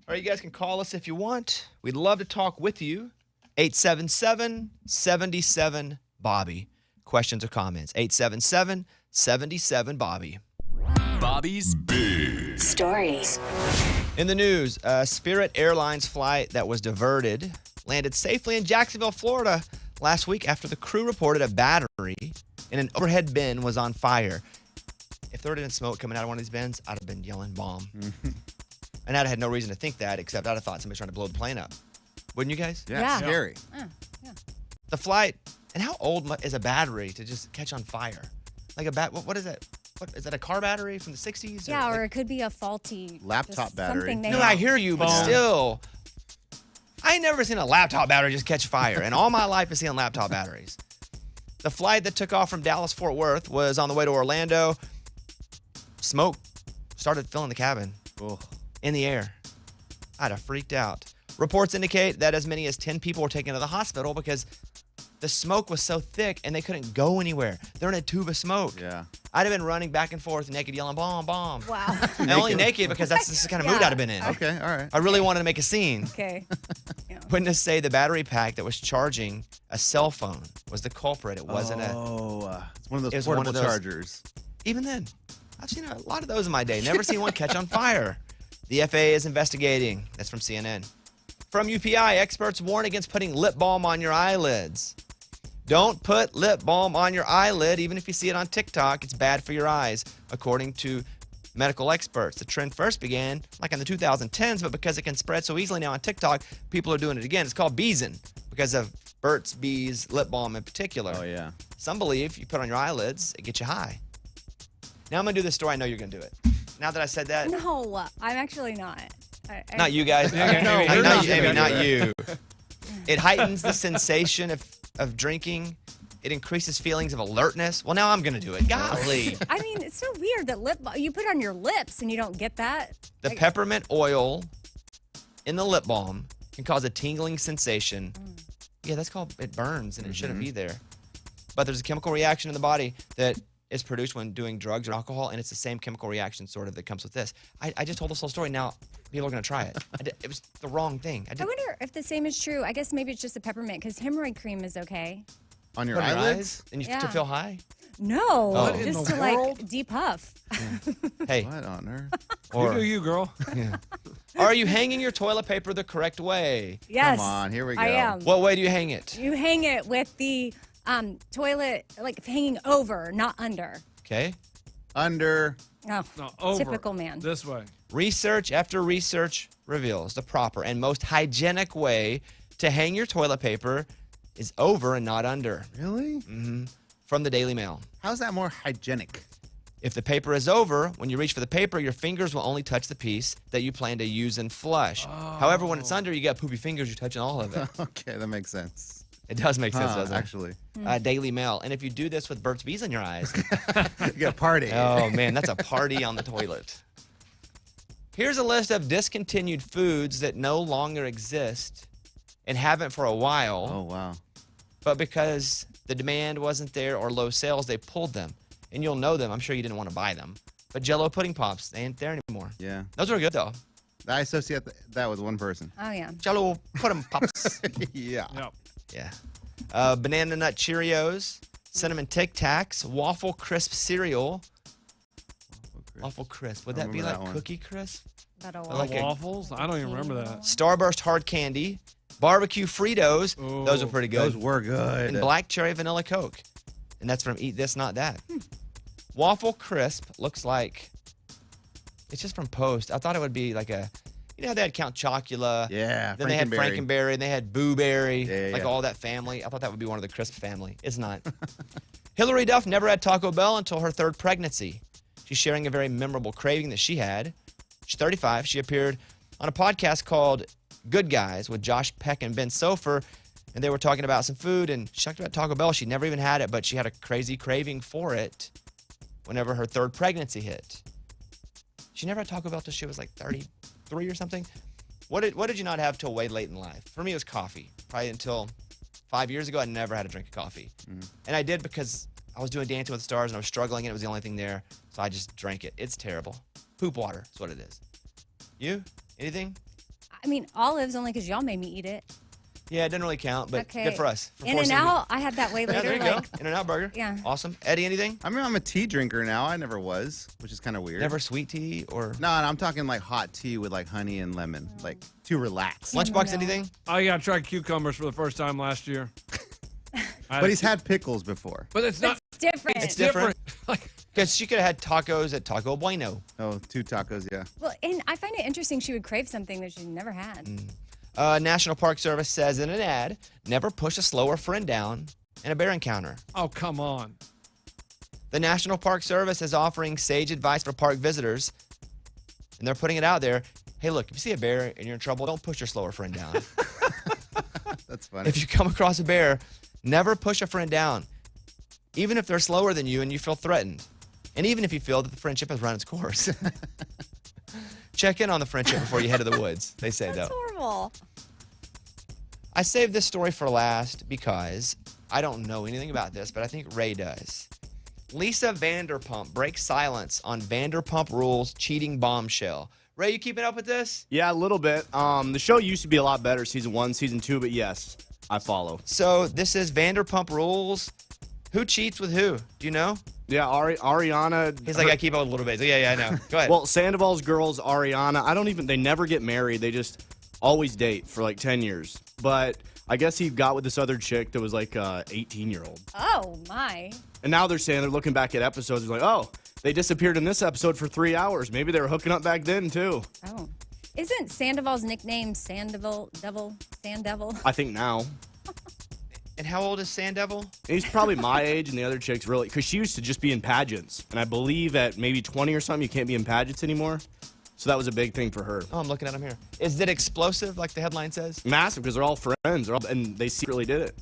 All right, you guys can call us if you want. We'd love to talk with you. 877-77-BOBBY. Questions or comments. 877-77-BOBBY. Bobby's Big Stories. In the news, a Spirit Airlines flight that was diverted landed safely in Jacksonville, Florida last week after the crew reported a battery in an overhead bin was on fire. If there had been smoke coming out of one of these bins, I'd have been yelling bomb. And I'd have had no reason to think that, except I'd have thought somebody's trying to blow the plane up. Wouldn't you guys? Yeah. Scary. Yeah. The flight, and how old is a battery to just catch on fire? Like what is that? What is that, a car battery from the 60s? Yeah, or it could be a faulty laptop battery. No, I hear you, but still. I ain't never seen a laptop battery just catch fire. And all my life is seeing laptop batteries. The flight that took off from Dallas-Fort Worth was on the way to Orlando. Smoke started filling the cabin. In the air. I'd have freaked out. Reports indicate that as many as 10 people were taken to the hospital because the smoke was so thick and they couldn't go anywhere. They're in a tube of smoke. Yeah. I'd have been running back and forth naked yelling, bomb, bomb. Wow. And only naked because that's the kind of mood I'd have been in. Okay, all right. I really wanted to make a scene. Okay. Yeah. Witnesses say the battery pack that was charging a cell phone was the culprit. It wasn't it's one of those portable chargers. Even then, I've seen a lot of those in my day. Never seen one catch on fire. The FAA is investigating. That's from CNN. From UPI, experts warn against putting lip balm on your eyelids. Don't put lip balm on your eyelid, even if you see it on TikTok. It's bad for your eyes, according to medical experts. The trend first began like in the 2010s, but because it can spread so easily now on TikTok, people are doing it again. It's called Beeson because of Burt's Bees lip balm in particular. Oh, yeah. Some believe you put it on your eyelids, it gets you high. Now I'm going to do this story. I know you're going to do it. Now that I said that. No, I'm actually not. Not you guys. No, not you, Amy, not you. It heightens the sensation of drinking. It increases feelings of alertness. Well, now I'm going to do it. Golly. I mean, it's so weird that you put it on your lips and you don't get that. The peppermint oil in the lip balm can cause a tingling sensation. Yeah, that's called, it burns and it shouldn't be there. But there's a chemical reaction in the body that is produced when doing drugs or alcohol, and it's the same chemical reaction sort of that comes with this. I just told this whole story. Now people are going to try it. It was the wrong thing. I wonder if the same is true. I guess maybe it's just the peppermint because hemorrhoid cream is okay. On your eyelids? And you to feel high? No, just to like depuff. Hey. What on earth? You do you, girl. Yeah. Are you hanging your toilet paper the correct way? Yes. Come on, here we go. I am. What way do you hang it? You hang it with the toilet, like hanging over, not under. Okay. Under. Oh, No, over. typical man. This way. Research after research reveals the proper and most hygienic way to hang your toilet paper is over and not under. Really? Mm-hmm. From the Daily Mail. How's that more hygienic? If the paper is over, when you reach for the paper, your fingers will only touch the piece that you plan to use and flush. However, when it's under, you got poopy fingers, you're touching all of it. Okay, that makes sense. It does make sense, doesn't it? Actually. Daily Mail. And if you do this with Burt's Bees in your eyes, You got a party. oh man, that's a party on the toilet. Here's a list of discontinued foods that no longer exist and haven't for a while. Oh, wow. But because the demand wasn't there or low sales, they pulled them. And you'll know them. I'm sure you didn't want to buy them. But Jell-O pudding pops, they ain't there anymore. Yeah. Those are good though. I associate that with one person. Oh, yeah. Jell-O pudding pops. Yeah. Yep. Yeah. Banana nut Cheerios, cinnamon Tic Tacs, waffle crisp cereal. Waffle crisp. Would that be remember like that one. Cookie Crisp? That'll Like a- Waffles? I don't even remember that. Starburst hard candy, barbecue Fritos. Ooh, Those are pretty good. Those were good. And black cherry vanilla Coke. And that's from Eat This, Not That. Waffle Crisp looks like it's just from Post. I thought it would be like a, you know how they had Count Chocula? Yeah. Then they had Frankenberry, and they had Boo Berry, Yeah, like yeah. all that family. I thought that would be one of the Crisp family. It's not. Hillary Duff never had Taco Bell until her third pregnancy. She's sharing a very memorable craving that she had. She's 35. She appeared on a podcast called Good Guys with Josh Peck and Ben Sofer, and they were talking about some food, and she talked about Taco Bell. She never even had it, but she had a crazy craving for it whenever her third pregnancy hit. She never had Taco Bell till she was like 33 or something. What did you not have till way late in life? For me, it was coffee. Probably until 5 years ago, I never had a drink of coffee. And I did because I was doing Dancing with the Stars, and I was struggling, and it was the only thing there, so I just drank it. It's terrible. Poop water is what it is. You? Anything? I mean, olives only because y'all made me eat it. Yeah, it doesn't really count, but Okay. good for us. For In and forcing me- out, I had that way Yeah, later. there you like, go. In-N-Out burger. Yeah. Awesome. Eddie, anything? I mean, I'm a tea drinker now. I never was, which is kind of weird. Never sweet tea or No, I'm talking like hot tea with like honey and lemon, like to relax. Lunchbox? No. Anything? I got to try cucumbers for the first time last year. But he's had pickles before. But it's not. It's different. It's different. Like, Because she could have had tacos at Taco Bueno. Oh, 2 tacos, yeah. Well, and I find it interesting she would crave something that she never had. National Park Service says in an ad, never push a slower friend down in a bear encounter. oh, come on. The National Park Service is offering sage advice for park visitors, and they're putting it out there. Hey, look, if you see a bear and you're in trouble, don't push your slower friend down. That's funny. If you come across a bear, never push a friend down, even if they're slower than you and you feel threatened, and even if you feel that the friendship has run its course. Check in on the friendship before you head to the woods, they say, That's though. horrible. I saved this story for last because I don't know anything about this, but I think Ray does. Lisa Vanderpump breaks silence on Vanderpump Rules cheating bombshell. Ray, you keeping up with this? Yeah, a little bit. The show used to be a lot better, season 1, season 2, but yes, I follow. So this is Vanderpump Rules. Who cheats with who? Do you know? Yeah, Ariana. He's like, I keep up with a little bit. So yeah, I know. Go ahead. Well, Sandoval's girls, Ariana, they never get married. They just always date for like 10 years. But I guess he got with this other chick that was like 18-year-old. Oh, my. And now they're saying they're looking back at episodes. They're like, oh, they disappeared in this episode for 3 hours. Maybe they were hooking up back then, too. Oh. Isn't Sandoval's nickname Sandoval? I think now. And how old is Sandevil? He's probably my age, and the other chick's really, because she used to just be in pageants. And I believe at maybe 20 or something, you can't be in pageants anymore. So that was a big thing for her. Oh, I'm looking at him here. Is it explosive, like the headline says? Massive, because they're all friends, and they secretly did it.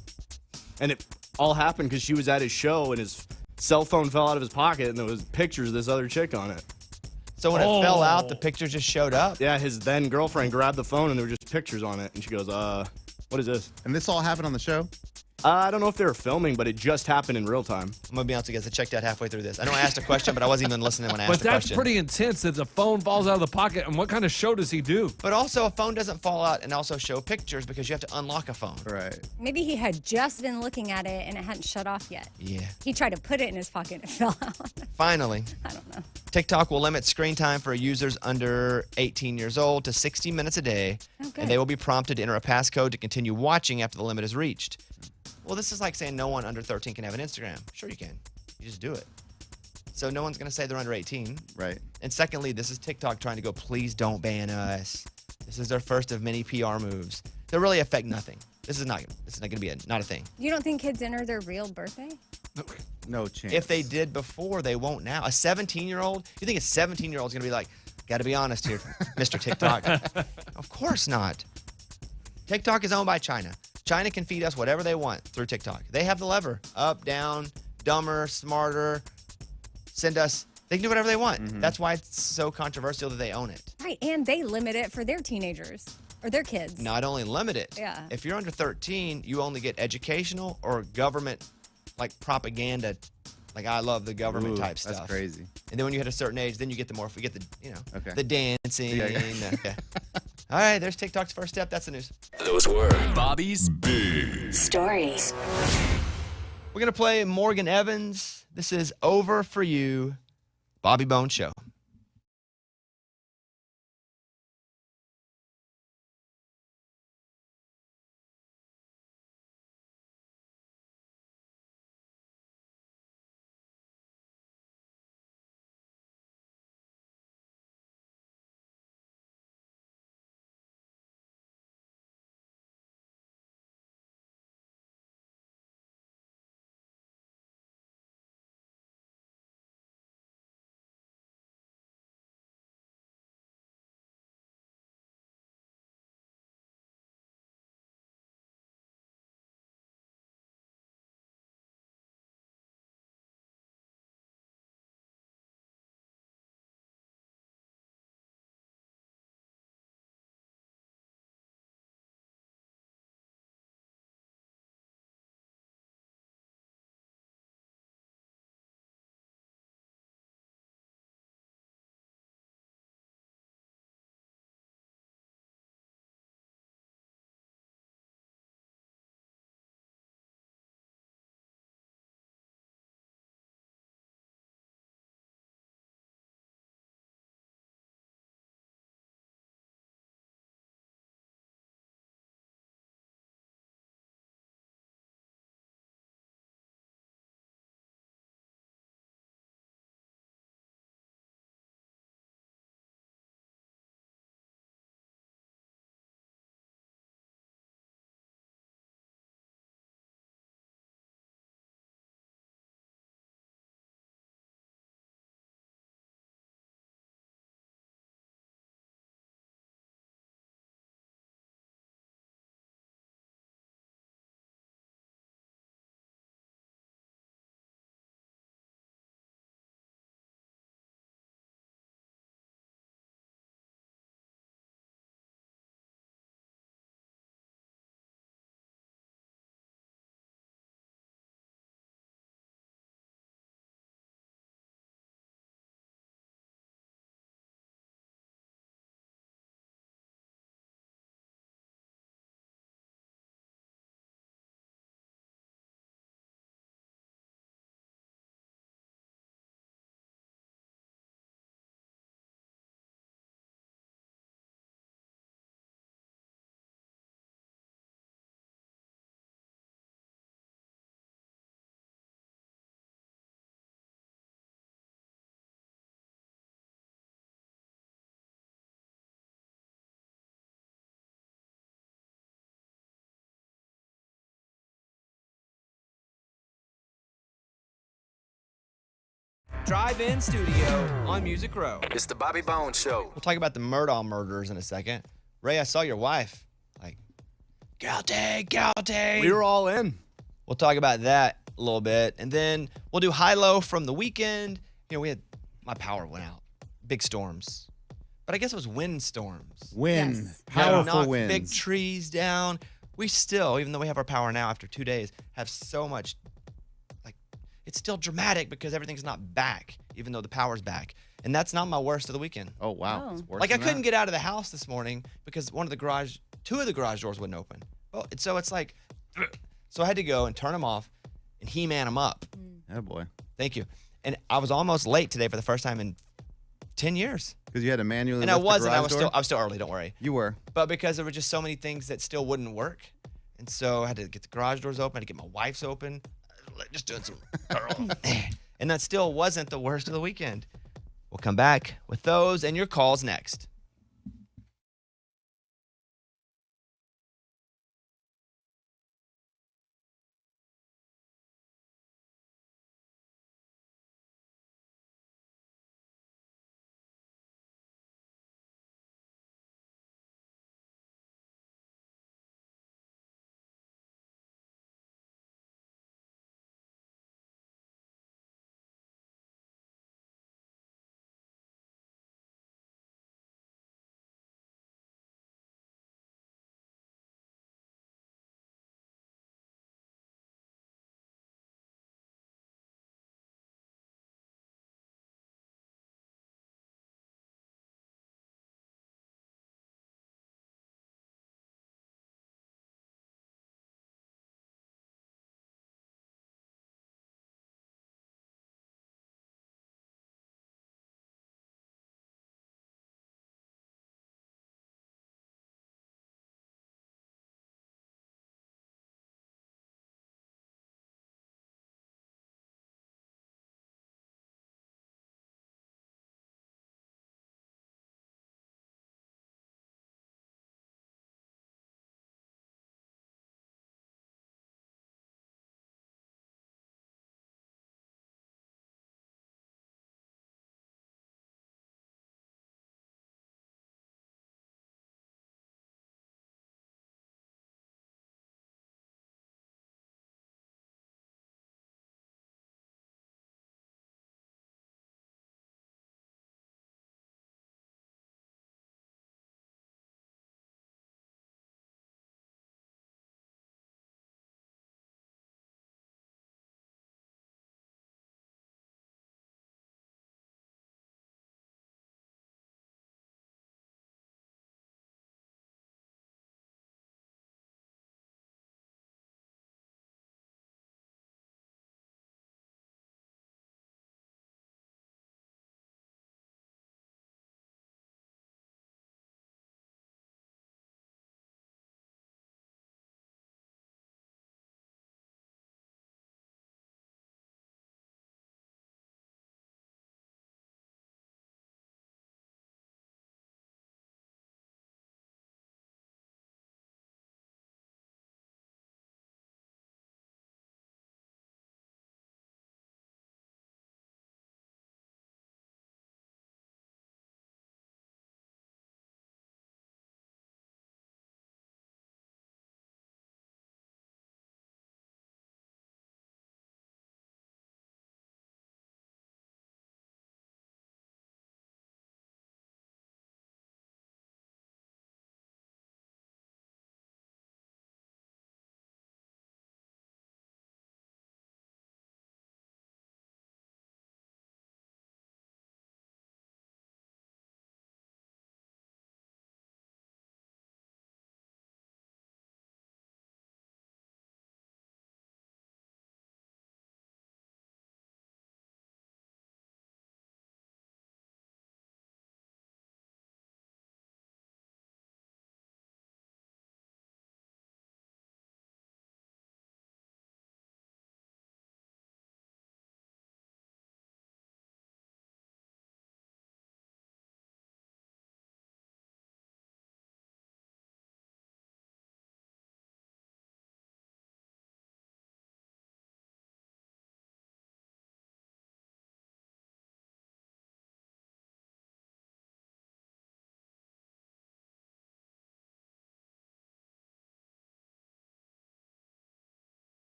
And it all happened because she was at his show, and his cell phone fell out of his pocket, and there was pictures of this other chick on it. So when it fell out, the picture just showed up? Yeah, his then girlfriend grabbed the phone, and there were just pictures on it. And she goes, what is this? And this all happened on the show? I don't know if they were filming, but it just happened in real time. I'm going to be honest with you guys. I checked out halfway through this. I know I asked a question, but I wasn't even listening when I asked But the that's question. pretty intense that the phone falls out of the pocket. And what kind of show does he do? But also, a phone doesn't fall out and also show pictures because you have to unlock a phone. Right. Maybe he had just been looking at it and it hadn't shut off yet. Yeah. He tried to put it in his pocket and it fell out. Finally, I don't know. TikTok will limit screen time for users under 18 years old to 60 minutes a day, Okay. and they will be prompted to enter a passcode to continue watching after the limit is reached. Well, this is like saying no one under 13 can have an Instagram. Sure you can. You just do it. So no one's going to say they're under 18. Right. And secondly, this is TikTok trying to go, please don't ban us. This is their first of many PR moves. They'll really affect nothing. This is not going to be not a thing. You don't think kids enter their real birthday? No chance. If they did before, they won't now. A 17-year-old? You think a 17-year-old is going to be like, got to be honest here, Mr. TikTok? Of course not. TikTok is owned by China. China can feed us whatever they want through TikTok. They have the lever. Up, down, dumber, smarter. Send us. They can do whatever they want. That's why it's so controversial that they own it. Right, and they limit it for their teenagers or their kids. Not only limit it. Yeah. If you're under 13, you only get educational or government, like propaganda, like I love the government Ooh, type stuff. That's crazy. And then when you hit a certain age, then you get the more, Okay. the dancing. Yeah. Okay. All right, there's TikTok's first step. That's the news. Those were Bobby's Big Stories. We're going to play Morgan Evans. This is Over For You, Bobby Bones Show. drive-in studio on Music Row. It's the Bobby Bones Show. We'll talk about the Murdaugh murders in a second. Ray, I saw your wife. Like, guilty. We were all in. We'll talk about that a little bit. And then we'll do high-low from the weekend. My power went out. Big storms. But I guess it was wind storms. Wind. Yes. Powerful Knocked winds. big trees down. We still, even though we have our power now after 2 days, have so much, it's still dramatic because everything's not back, even though the power's back. And that's not my worst of the weekend. Oh, wow. Oh. It's worse I than couldn't Uh-huh. that. get out of the house this morning because two of the garage doors wouldn't open. Well, so it's like, so I had to go and turn them off and He-Man them up. Oh, boy. Thank you. And I was almost late today for the first time in 10 years. Because you had to manually And I lift the wasn't. garage door? I was still early, don't worry. You were. But because there were just so many things that still wouldn't work. And so I had to get the garage doors open. I had to get my wife's open. Just doing some. And that still wasn't the worst of the weekend. We'll come back with those and your calls next.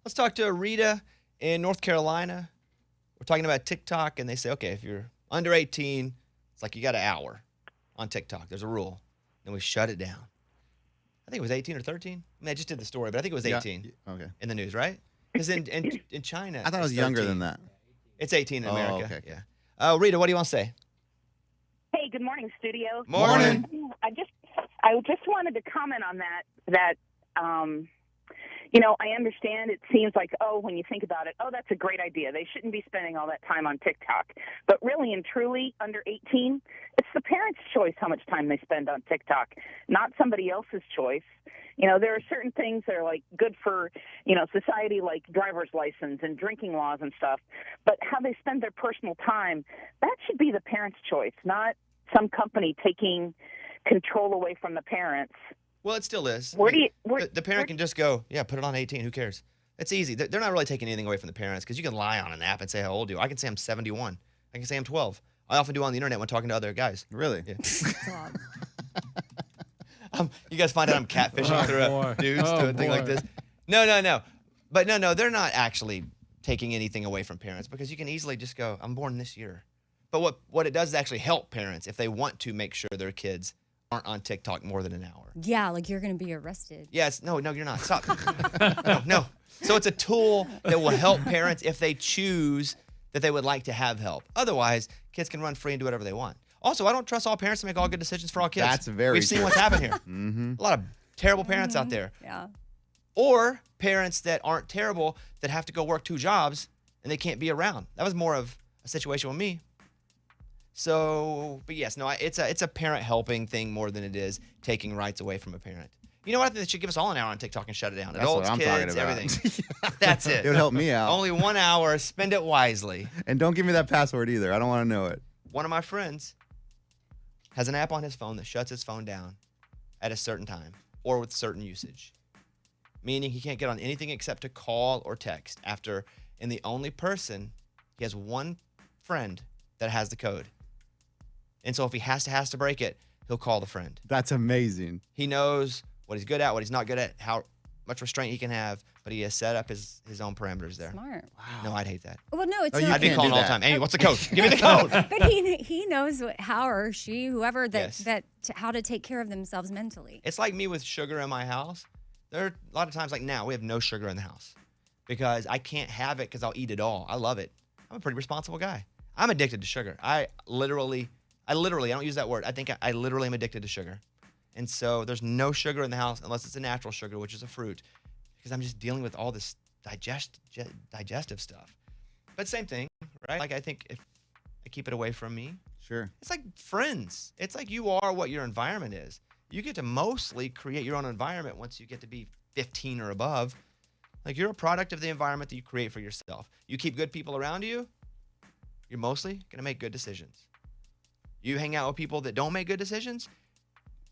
Let's talk to Rita in North Carolina. We're talking about TikTok, and they say, okay, if you're under 18, it's like you got an hour on TikTok. There's a rule. And we shut it down. I think it was 18 or 13. I mean, I just did the story, but I think it was 18 Okay. in the news, right? Because in China, I thought it was it's younger 13. than that. It's 18 in America. Okay. Yeah. Rita, what do you want to say? Hey, good morning, studio. Morning. I just wanted to comment on that. I understand it seems like, when you think about it, that's a great idea. They shouldn't be spending all that time on TikTok. But really and truly, under 18, it's the parents' choice how much time they spend on TikTok, not somebody else's choice. There are certain things that are like good for, society, like driver's license and drinking laws and stuff. But how they spend their personal time, that should be the parents' choice, not some company taking control away from the parents. Well, it still is. The parent can just go, put it on 18. Who cares? It's easy. They're not really taking anything away from the parents because you can lie on an app and say how old you are. I can say I'm 71. I can say I'm 12. I often do on the internet when talking to other guys. Really? Yeah. You guys find out I'm catfishing through a news to a thing like this? No. But no, they're not actually taking anything away from parents because you can easily just go, I'm born this year. But what it does is actually help parents if they want to make sure their kids aren't on TikTok more than an hour. Yeah, like you're going to be arrested. Yes. No, you're not. Stop. No. So it's a tool that will help parents if they choose that they would like to have help. Otherwise, kids can run free and do whatever they want. Also, I don't trust all parents to make all good decisions for all kids. That's very We've seen true. what's happened here. Mm-hmm. A lot of terrible parents out there. Yeah. Or parents that aren't terrible that have to go work 2 jobs and they can't be around. That was more of a situation with me. So, but yes, no, it's a parent helping thing more than it is taking rights away from a parent. You know what? I think they should give us all an hour on TikTok and shut it down. That's Adults, what I'm kids, talking about. everything. That's it. It would help me out. Only 1 hour. Spend it wisely. And don't give me that password either. I don't want to know it. One of my friends has an app on his phone that shuts his phone down at a certain time or with certain usage, meaning he can't get on anything except to call or text after. And the only person, he has one friend that has the code. And so if he has to break it, he'll call the friend. That's amazing. He knows what he's good at, what he's not good at, how much restraint he can have, but he has set up his own parameters there. Smart. No, I'd hate that. Well, no, it's Oh, you not. I'd be can't calling do all the that. time. Amy, what's the code? Give me the code. But he knows how or she, whoever, how to take care of themselves mentally. It's like me with sugar in my house. There are a lot of times like now we have no sugar in the house because I can't have it because I'll eat it all. I love it. I'm a pretty responsible guy. I'm addicted to sugar. I literally, I don't use that word. I think I literally am addicted to sugar. And so there's no sugar in the house unless it's a natural sugar, which is a fruit, because I'm just dealing with all this digestive stuff. But same thing, right? Like I think if I keep it away from me, Sure. it's like friends. It's like you are what your environment is. You get to mostly create your own environment once you get to be 15 or above. Like you're a product of the environment that you create for yourself. You keep good people around you, you're mostly going to make good decisions. You hang out with people that don't make good decisions,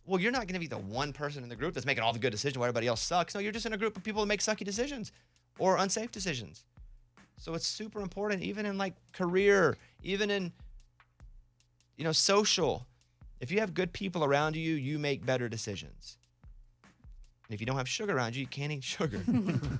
well, you're not going to be the one person in the group that's making all the good decisions while everybody else sucks. No, you're just in a group of people that make sucky decisions or unsafe decisions. So it's super important, even in like career, even in, social. If you have good people around you, you make better decisions. And if you don't have sugar around you, you can't eat sugar,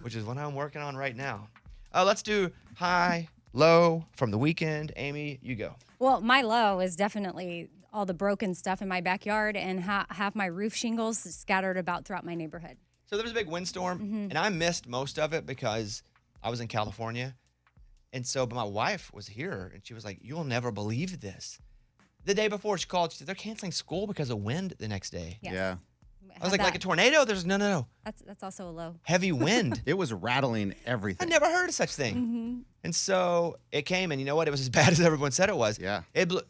which is what I'm working on right now. Let's do high, low from the weekend. Amy, you go. Well, my low is definitely all the broken stuff in my backyard and half my roof shingles scattered about throughout my neighborhood. So there was a big windstorm, and I missed most of it because I was in California. And so, but my wife was here, and she was like, "You'll never believe this." The day before, she called. She said, "They're canceling school because of wind the next day." Yes. Yeah. I was like a tornado? There's no. That's also a low. Heavy wind. It was rattling I everything. never heard of such thing. And so it came, and you know what? It was as bad as everyone said it was. Yeah.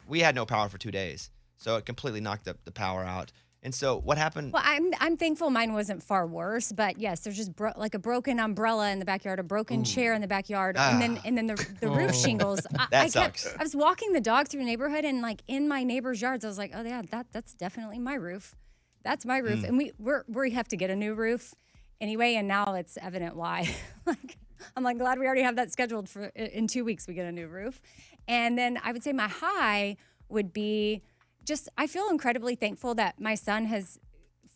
We had no power for 2 days, so it completely knocked the power out. And so what happened? Well, I'm thankful mine wasn't far worse, but yes, there's just like a broken umbrella in the backyard, a broken chair in the backyard, and then the roof shingles. That sucks. I was walking the dog through the neighborhood, and like in my neighbor's yards, I was like, oh yeah, that's definitely my roof. That's my roof, and we have to get a new roof anyway, and now it's evident why. I'm like glad we already have that scheduled for in 2 weeks. We get a new roof, and then I would say my high would be just I feel incredibly thankful that my son has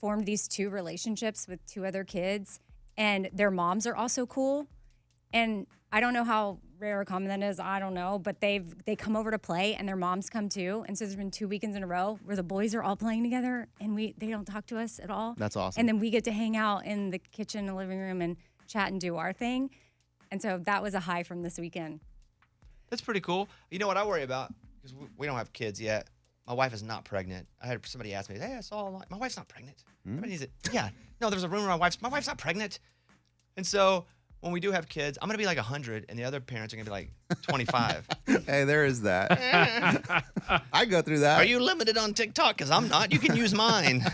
formed these 2 relationships with 2 other kids, and their moms are also cool. And I don't know how rare or common that is. I don't know. But they come over to play, and their moms come too. And so there's been 2 weekends in a row where the boys are all playing together, and they don't talk to us at all. That's awesome. And then we get to hang out in the kitchen and living room and chat and do our thing. And so that was a high from this weekend. That's pretty cool. You know what I worry about? Because we don't have kids yet. My wife is not pregnant. I had somebody ask me, "Hey, I saw my wife's not pregnant." Everybody needs it. Yeah. No, there's a rumor my wife's not pregnant. And so when we do have kids, I'm gonna be like 100, and the other parents are gonna be like 25. Hey, there is that. I go through that. Are you limited on TikTok? Because I'm not. You can use mine.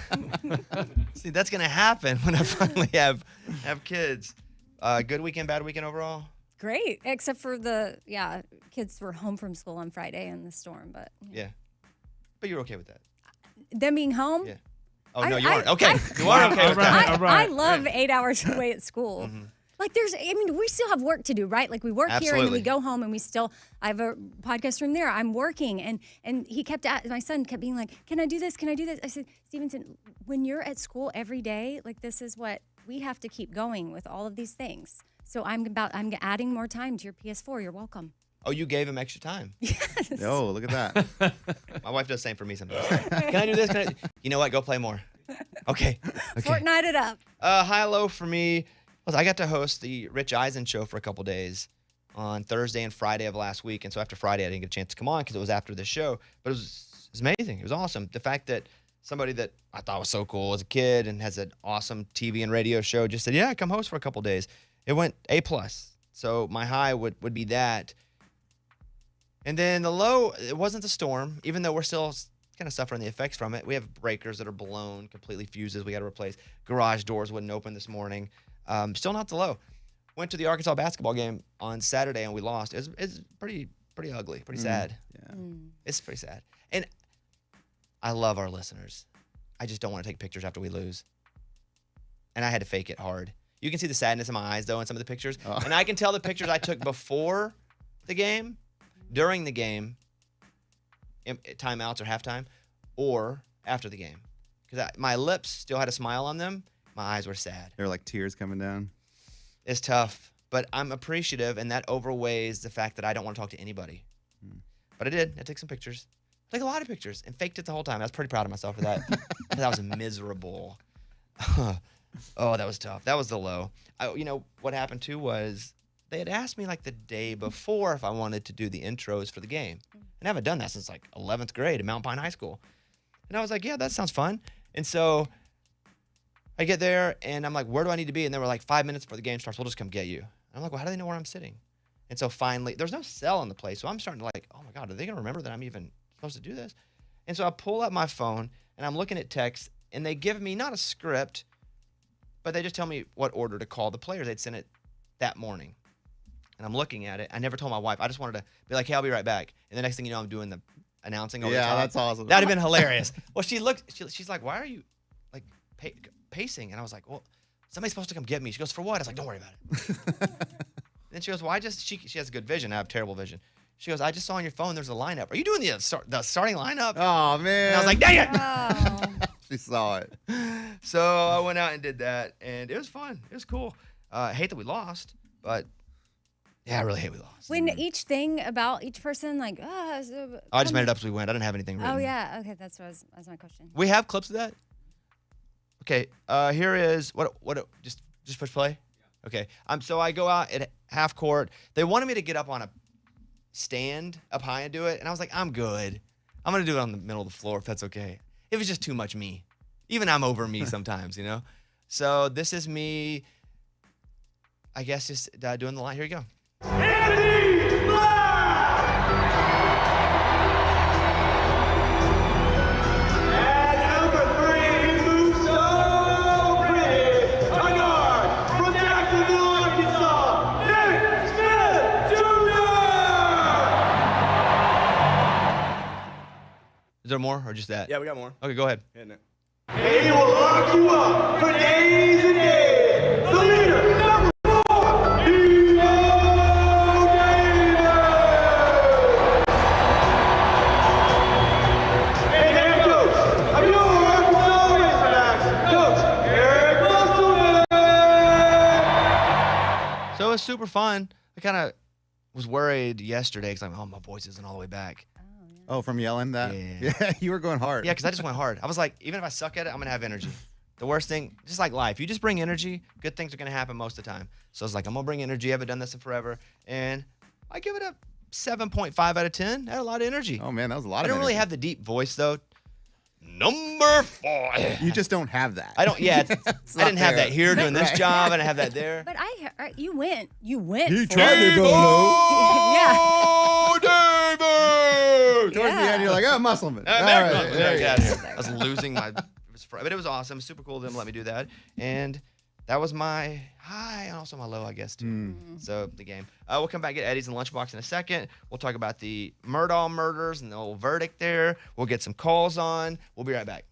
See, that's gonna happen when I finally have kids. Good weekend, bad weekend overall? Great, except for kids were home from school on Friday in the storm, but Yeah. But you're okay with that? them being home. Yeah. Oh, no, I- you aren't. I- Okay. You are okay with that. All right. I love 8 hours away at school. Like we still have work to do, right? Like we work here and then we Absolutely. go home and I have a podcast room there. I'm working and he my son kept being like, "Can I do this? Can I do this?" I said, "Stevenson, when you're at school every day, like this is what we have to keep going with all of these things. So I'm adding more time to your PS4. You're welcome." Oh, you gave him extra time. Oh, look at that. My wife does the same for me sometimes. Can I do this? You know what? Go play more. Okay. Fortnite it up. High-low for me was I got to host the Rich Eisen show for a couple days on Thursday and Friday of last week. And so after Friday, I didn't get a chance to come on because it was after the show. But it was amazing. It was awesome. The fact that somebody that I thought was so cool as a kid and has an awesome TV and radio show just said, "Yeah, come host for a couple days." It went A+. So my high would be that. And then the low, it wasn't the storm, even though we're still kind of suffering the effects from it. We have breakers that are blown, completely fuses we got to replace. Garage doors wouldn't open this morning. Still not the low. Went to the Arkansas basketball game on Saturday and we lost. It's pretty ugly, pretty sad. Yeah. It's pretty sad. And I love our listeners. I just don't want to take pictures after we lose. And I had to fake it hard. You can see the sadness in my eyes, though, in some of the pictures. Oh. And I can tell the pictures I took before the game, during the game, timeouts or halftime, or after the game. Because my lips still had a smile on them. My eyes were sad. There are like tears coming down. It's tough, but I'm appreciative, and that overweighs the fact that I don't want to talk to anybody. But I did. I took some pictures. I took a lot of pictures and faked it the whole time. I was pretty proud of myself for that. That was miserable. Oh, that was tough. That was the low. You know, what happened too was they had asked me like the day before if I wanted to do the intros for the game. And I haven't done that since like 11th grade at Mount Pine High School. And I was like, yeah, that sounds fun. And so I get there and I'm like, where do I need to be? And they were like, 5 minutes before the game starts, we'll just come get you. And I'm like, well, how do they know where I'm sitting? And so finally, there's no cell in the place. So I'm starting to like, oh my God, are they going to remember that I'm even supposed to do this? And so I pull up my phone and I'm looking at texts and they give me not a script, but they just tell me what order to call the players. They'd sent it that morning. And I'm looking at it. I never told my wife. I just wanted to be like, hey, I'll be right back. And the next thing you know, I'm doing the announcing over the Yeah, top. that's awesome. That'd have been hilarious. Well, she's like, why are you like pacing? And I was like, well, somebody's supposed to come get me. She goes, for what? I was like, don't worry about it. Then she goes, well, she has good vision. I have terrible vision. She goes, I just saw on your phone there's a lineup. Are you doing the starting lineup? Oh, man. And I was like, dang it. Oh. She saw it. So I went out and did that, and it was fun. It was cool. I hate that we lost, but yeah, I really hate we lost. When each thing about each person, like, I just made it up as we went. I didn't have anything written. Oh yeah, okay, that's my question. We have clips of that? Okay, here is, just push play? Yeah. Okay, so I go out at half court. They wanted me to get up on a stand up high and do it, and I was like, I'm good. I'm going to do it on the middle of the floor if that's okay. It was just too much me. Even I'm over me sometimes, you know? So this is me, I guess, just doing the line. Here you go. Eddie Black! And number 3, he moves so pretty. A guard from Jacksonville, Arkansas, Nick Smith Jr. Is there more or just that? Yeah, we got more. Okay, go ahead. Hitting it. And he will lock you up for days and days. The leader, number 4, David. And head coach of your Arkansas Razorbacks, Coach Eric Musselman. So was super fun. I kind of was worried yesterday because my voice isn't all the way back. Oh, from yelling that? Yeah. You were going hard. Yeah, because I just went hard. I was like, even if I suck at it, I'm going to have energy. The worst thing, just like life, you just bring energy, good things are going to happen most of the time. So I was like, I'm going to bring energy. I haven't done this in forever. And I give it a 7.5 out of 10. I had a lot of energy. Oh, man, that was a lot I of don't really energy. have the deep voice, though. Number 4. You just don't have that. I don't, yeah. It's I didn't not have there. that here doing this Right. job. I didn't have that there. But you went. You went. He for tried it. to go low. Yeah. Oh, David! Towards the end, you're like, oh, Muscleman. All America. right, there you Get go. out of here. I was losing my. But it was awesome. Super cool of them to let me do that. And that was my high and also my low, I guess, too. So the game. We'll come back at Eddie's and Lunchbox in a second. We'll talk about the Murdaugh murders and the whole verdict there. We'll get some calls on. We'll be right back.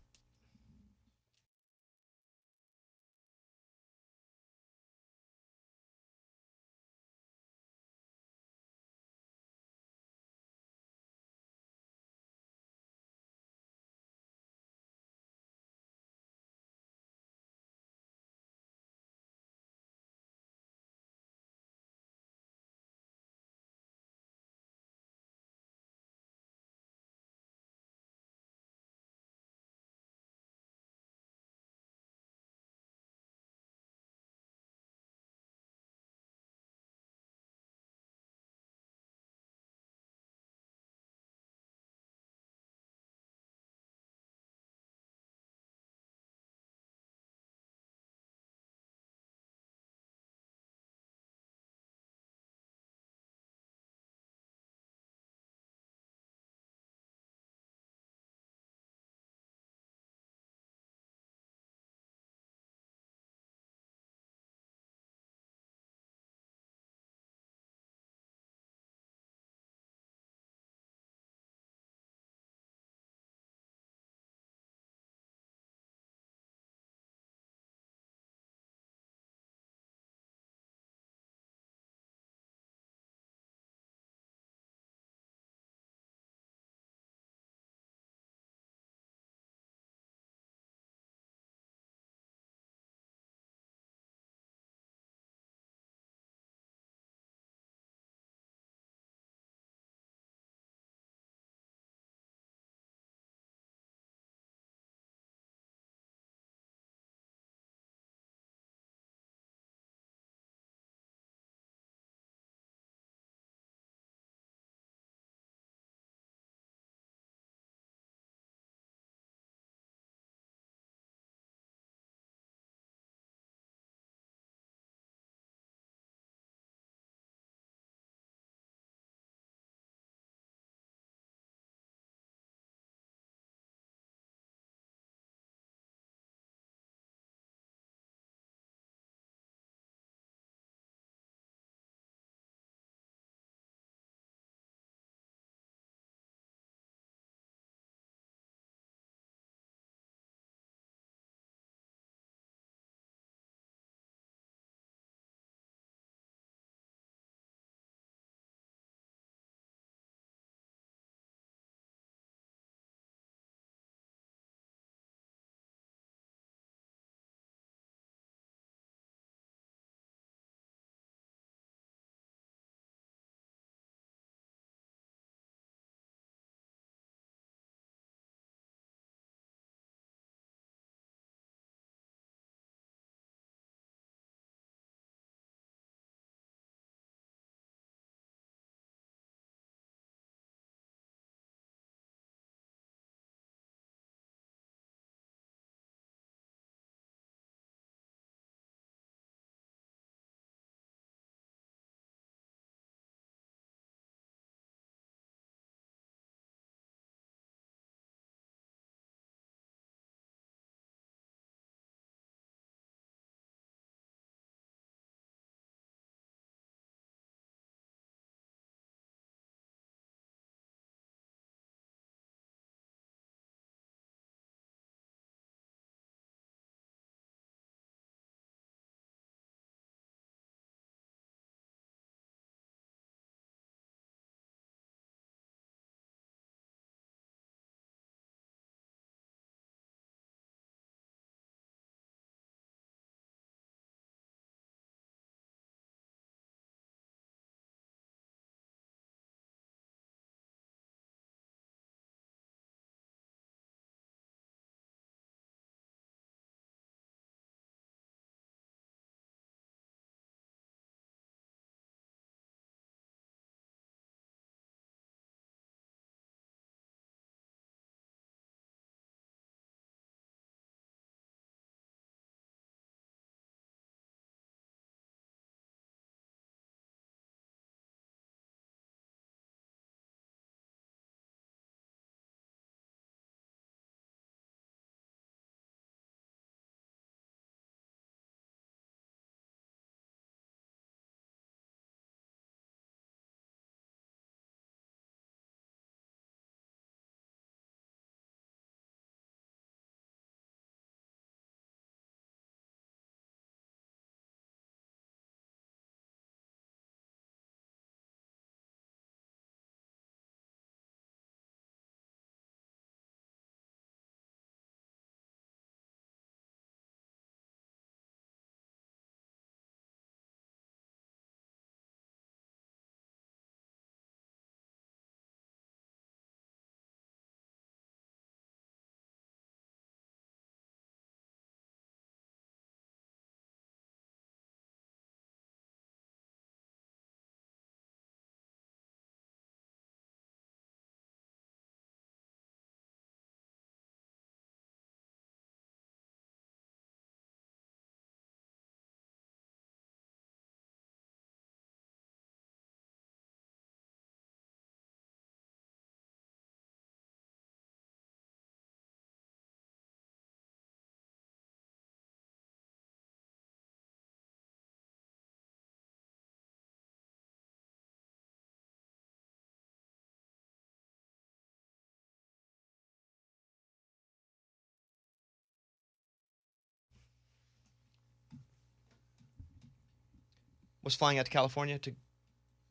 was flying out to California to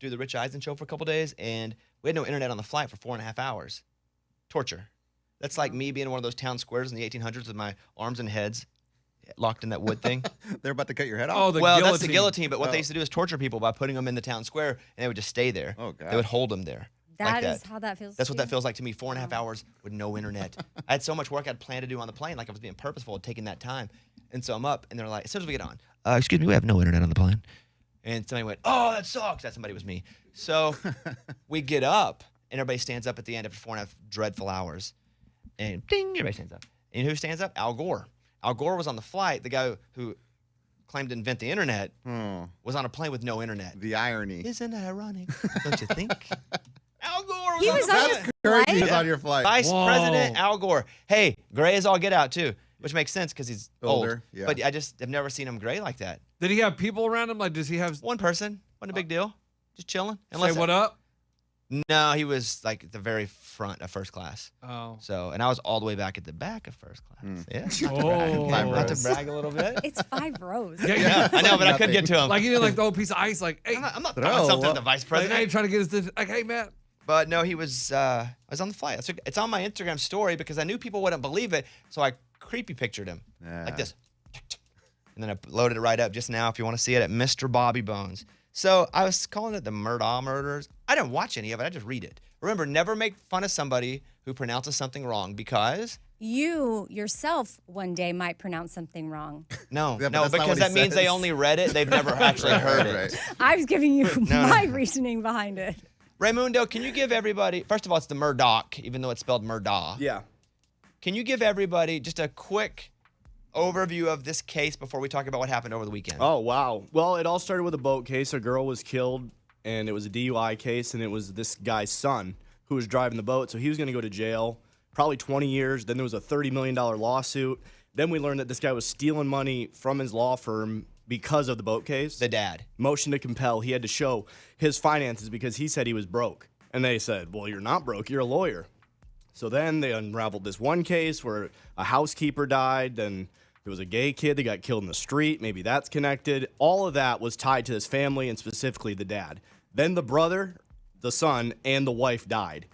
do the Rich Eisen show for a couple days, and we had no internet on the flight for 4.5 hours. Torture. That's like me being in one of those town squares in the 1800s with my arms and heads locked in that wood thing. They're about to cut your head off. Oh, the Well, guillotine. that's the guillotine, but what they used to do is torture people by putting them in the town square, and they would just stay there. Oh, God. They would hold them there. That like is how that feels. That's to what you? that feels like to me. 4.5 hours with no internet. I had so much work I'd planned to do on the plane, like I was being purposeful, taking that time. And so I'm up, and they're like, as soon as we get on, excuse me, we have no internet on the plane. And somebody went, oh, that sucks. That somebody was me. So we get up, and everybody stands up at the end after 4.5 dreadful hours. And ding, everybody stands up. And who stands up? Al Gore. Al Gore was on the flight. The guy who claimed to invent the internet was on a plane with no internet. The irony. Isn't that ironic? Don't you think? Al Gore was He on was the on plane. your Courage flight? is on your flight. Vice Whoa. President Al Gore. Hey, gray as all get out, too, which makes sense because he's Older, old. yeah. But I just have never seen him gray like that. Did he have people around him? Like, does he have One person. Wasn't a big deal. Just chilling. say what up? No, he was like at the very front of first class. Oh. So, and I was all the way back at the back of first class. Yeah. Oh. Not to brag a little bit. It's 5 rows. Yeah, Yeah, I know, but I couldn't get to him. Like, you didn't like the old piece of ice, like, hey, I'm not Throw. throwing something at the vice like, president. hey, trying to get his attention. Like, hey, Matt. But no, he was. I was on the flight. It's on my Instagram story because I knew people wouldn't believe it, so I creepy pictured him like this, and then I loaded it right up just now. If you want to see it at Mr. Bobby Bones. So I was calling it the Murdaugh murders. I didn't watch any of it. I just read it. Remember, never make fun of somebody who pronounces something wrong because You yourself one day might pronounce something wrong. no, Yeah, but no, that's not because what he that means they says. only read it. They've never actually heard it. Right. I was giving you my reasoning behind it. Raymundo, can you give everybody? First of all, it's the Murdoch, even though it's spelled Murdaugh. Yeah. Can you give everybody just a quick overview of this case before we talk about what happened over the weekend? Oh, wow. Well, it all started with a boat case. A girl was killed, and it was a DUI case, and it was this guy's son who was driving the boat. So he was going to go to jail, probably 20 years. Then there was a $30 million lawsuit. Then we learned that this guy was stealing money from his law firm because of the boat case. The dad. Motion to compel. He had to show his finances because he said he was broke. And they said, well, you're not broke. You're a lawyer. So then they unraveled this one case where a housekeeper died. Then there was a gay kid that got killed in the street. Maybe that's connected. All of that was tied to this family and specifically the dad. Then the brother, the son, and the wife died.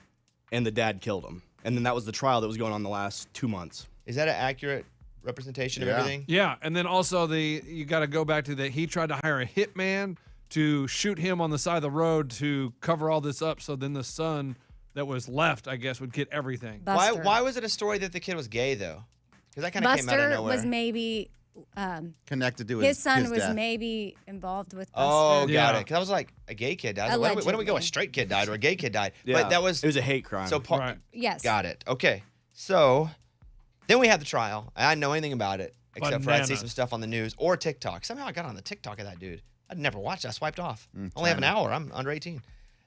And the dad killed him. And then that was the trial that was going on the last 2 months. Is that an accurate representation of Yeah. everything? Yeah, and then also you got to go back to that he tried to hire a hitman to shoot him on the side of the road to cover all this up. So then the son that was left, I guess, would get everything. Buster. Why was it a story that the kid was gay though? Because that kind of came out of Buster nowhere. was maybe Connected to his son was death. maybe involved with Oh, Buster. got Yeah. it. Because I was like, a gay kid died. I was like, when do we go? A Allegedly. straight kid died or a gay kid died? Yeah, But that was it was a hate crime. so. Right. Yes. Got it. Okay. So then we had the trial. I didn't know anything about it except for I'd see Bananas. some stuff on the news or TikTok. Somehow I got on the TikTok of that dude. I'd never watched it. I swiped off. Only have an hour. I'm under 18.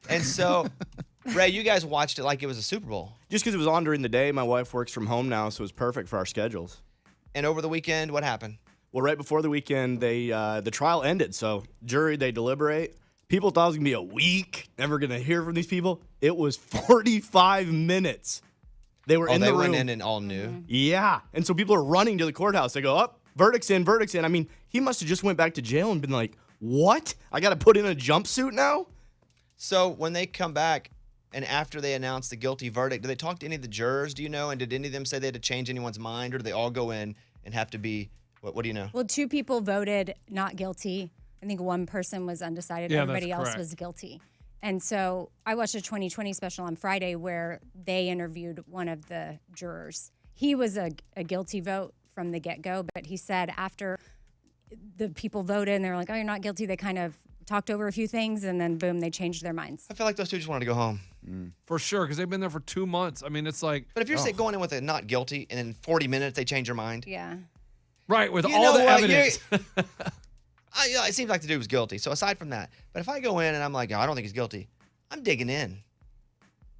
And so, Ray, you guys watched it like it was a Super Bowl. Just because it was on during the day, my wife works from home now, so it was perfect for our schedules. And over the weekend, what happened? Well, right before the weekend, the trial ended. So jury, they deliberate. People thought it was gonna be a week, never gonna hear from these people. It was 45 minutes. They were in they the room. went in and all knew. Yeah, and so people are running to the courthouse. They go, up, verdict's in, verdict's in. I mean, he must have just went back to jail and been like, what? I got to put in a jumpsuit now? So when they come back and after they announce the guilty verdict, do they talk to any of the jurors, do you know? And did any of them say they had to change anyone's mind, or do they all go in and have to be, what do you know? Well, 2 people voted not guilty. I think one person was undecided. Yeah, Everybody that's else correct. was guilty. And so I watched a 2020 special on Friday where they interviewed one of the jurors. He was a guilty vote from the get-go, but he said after the people voted and they're like, oh, you're not guilty, they kind of talked over a few things and then boom, they changed their minds. I feel like those two just wanted to go home. For sure, because they've been there for 2 months. I mean, it's like, But if you're going in with a not guilty and in 40 minutes they change their mind, Yeah. right, with You all know the what? evidence. it seems like the dude was guilty. So aside from that, but if I go in and I'm like, oh, I don't think he's guilty, I'm digging in.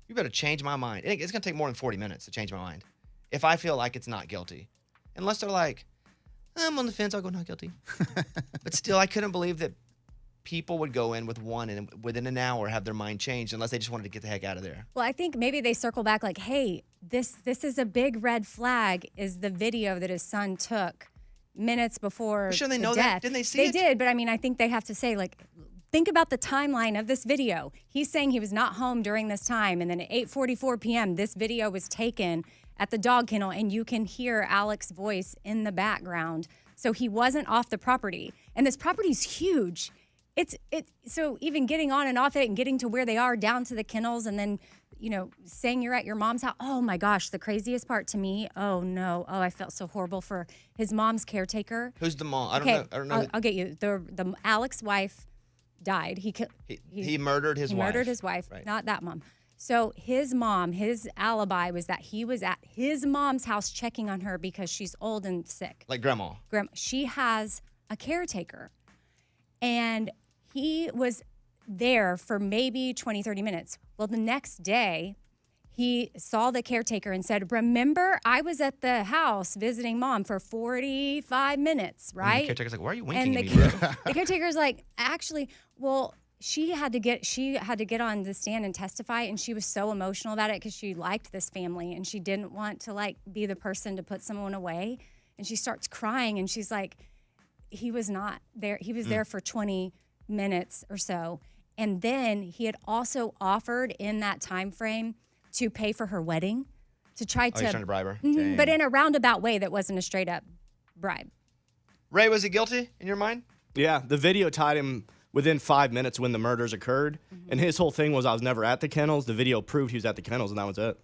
You better change my mind. It's going to take more than 40 minutes to change my mind if I feel like it's not guilty. Unless they're like, I'm on the fence, I'll go not guilty. But still, I couldn't believe that people would go in with one and within an hour have their mind changed unless they just wanted to get the heck out of there. Well, I think maybe they circle back like, hey, this is a big red flag is the video that his son took minutes before Shouldn't they the know death. that? Didn't they see They it? did, but I mean, I think they have to say like, think about the timeline of this video. He's saying he was not home during this time. And then at 8:44 p.m., this video was taken at the dog kennel, and you can hear Alex's voice in the background. So he wasn't off the property. And this property's huge. So even getting on and off it and getting to where they are, down to the kennels, and then, saying you're at your mom's house. Oh my gosh, the craziest part to me. Oh no. Oh, I felt so horrible for his mom's caretaker. Who's the mom? I don't know. I'll get you. The Alex's wife died. He murdered his wife. He murdered his wife, right. Not that mom. So his mom, his alibi was that he was at his mom's house checking on her because she's old and sick. Like grandma. She has a caretaker. And he was there for maybe 20, 30 minutes. Well, the next day, he saw the caretaker and said, remember, I was at the house visiting mom for 45 minutes, right? And the caretaker's like, why are you winking and at me, bro? the caretaker's like, actually, well, she had to get on the stand and testify, and she was so emotional about it because she liked this family and she didn't want to be the person to put someone away. And she starts crying, and she's like, he was not there. He was there for 20 minutes or so. And then he had also offered in that time frame to pay for her wedding, to try He's trying to bribe her. Mhm, but in a roundabout way that wasn't a straight up bribe. Ray, was he guilty in your mind? Yeah, the video tied him within 5 minutes when the murders occurred. And his whole thing was, I was never at the kennels. The video proved he was at the kennels, and that was it.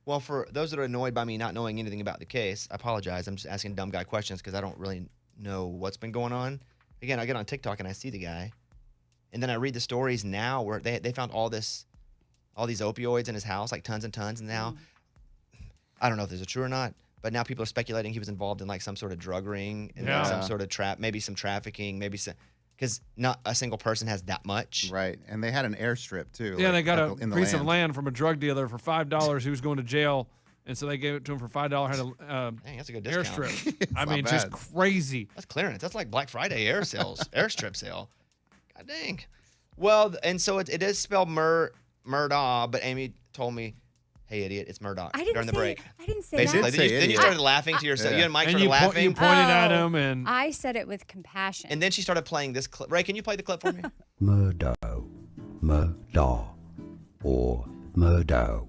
Well, for those that are annoyed by me not knowing anything about the case, I apologize. I'm just asking dumb guy questions because I don't really know what's been going on. Again, I get on TikTok and I see the guy, and then I read the stories now where they found all these opioids in his house, like tons and tons. And now, I don't know if this is true or not, but now people are speculating he was involved in some sort of drug ring and some sort of maybe some trafficking, because not a single person has that much. Right. And they had an airstrip, too. Yeah, they got a in the piece of land from a drug dealer for $5. He was going to jail, and so they gave it to him for $5. Had a Dang, that's a good discount. airstrip. I mean, not just bad. crazy. That's clearance. That's like Black Friday airstrip sale. God dang. Well, and so it is spelled Murdaugh, but Amy told me, hey, idiot, it's Murdoch during the break. I didn't say Basically, that. then you started laughing to yourself. Yeah. You and Mike And started you laughing. pointed at him, and I said it with compassion. And then she started playing this clip. Ray, can you play the clip for me? Murdo, Murdaugh, or Murdo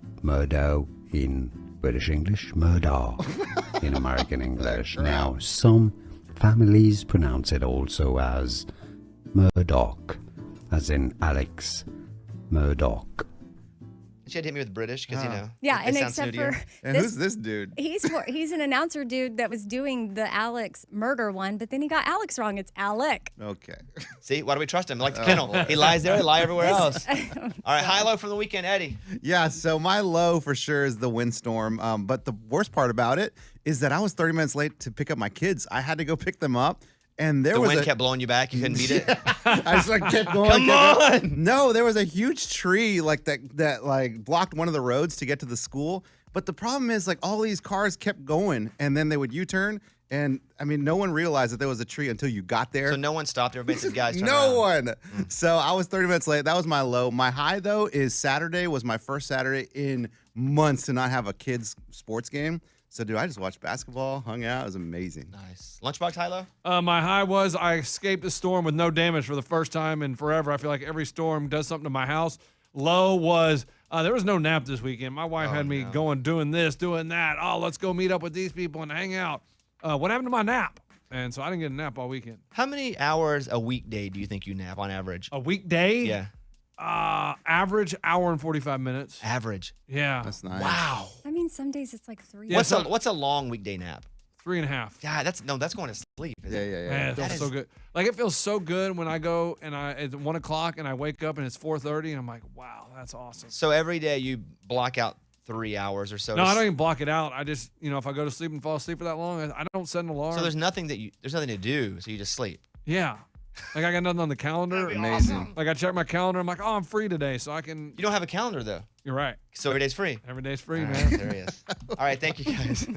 in British English, Murdaugh in American English. Now, some families pronounce it also as Murdoch, as in Alex Murdoch. She had to hit me with British because, yeah, it and sounds except new to for you. And who's this dude? he's an announcer dude that was doing the Alex murder one, but then he got Alex wrong. It's Alec. Okay. See, why do we trust him? Like the kennel. He lies there, he lie everywhere else. All right, high-low from the weekend, Eddie. Yeah, so my low for sure is the windstorm. But the worst part about it is that I was 30 minutes late to pick up my kids. I had to go pick them up. And The wind kept blowing you back. You couldn't beat it. I just kept going. Come on! No, there was a huge tree that blocked one of the roads to get to the school. But the problem is all these cars kept going, and then they would U-turn. And I mean, no one realized that there was a tree until you got there. So no one stopped. Everybody said, guys, turn No around. one. So I was 30 minutes late. That was my low. My high, though, is Saturday was my first Saturday in months to not have a kids' sports game. So, dude, I just watched basketball, hung out. It was amazing. Nice. Lunchbox, high-low? my high was I escaped the storm with no damage for the first time in forever. I feel like every storm does something to my house. Low was there was no nap this weekend. My wife had me going, doing this, doing that. Oh, let's go meet up with these people and hang out. What happened to my nap? And so I didn't get a nap all weekend. How many hours a weekday do you think you nap on average? A weekday? Yeah. Average hour and 45 minutes. Average. Yeah. That's nice. Wow. I mean, some days it's like 3. Yeah, What's a long weekday nap? 3.5. Yeah, that's going to sleep. Yeah, yeah, yeah. Man, it That feels so is- good. Like it feels so good when I go and it's 1 o'clock and I wake up and it's 4:30 and I'm like, wow, that's awesome. So every day you block out 3 hours or so. No, to I don't even block it out. I just, if I go to sleep and fall asleep for that long, I don't set an alarm. So there's nothing to do, so you just sleep. Yeah. Like I got nothing on the calendar. Amazing. Like I check my calendar. I'm like, oh, I'm free today, so I can. You don't have a calendar though, You're right. so every day's free. Every day's free, All man. right, there he is. All right, thank you guys.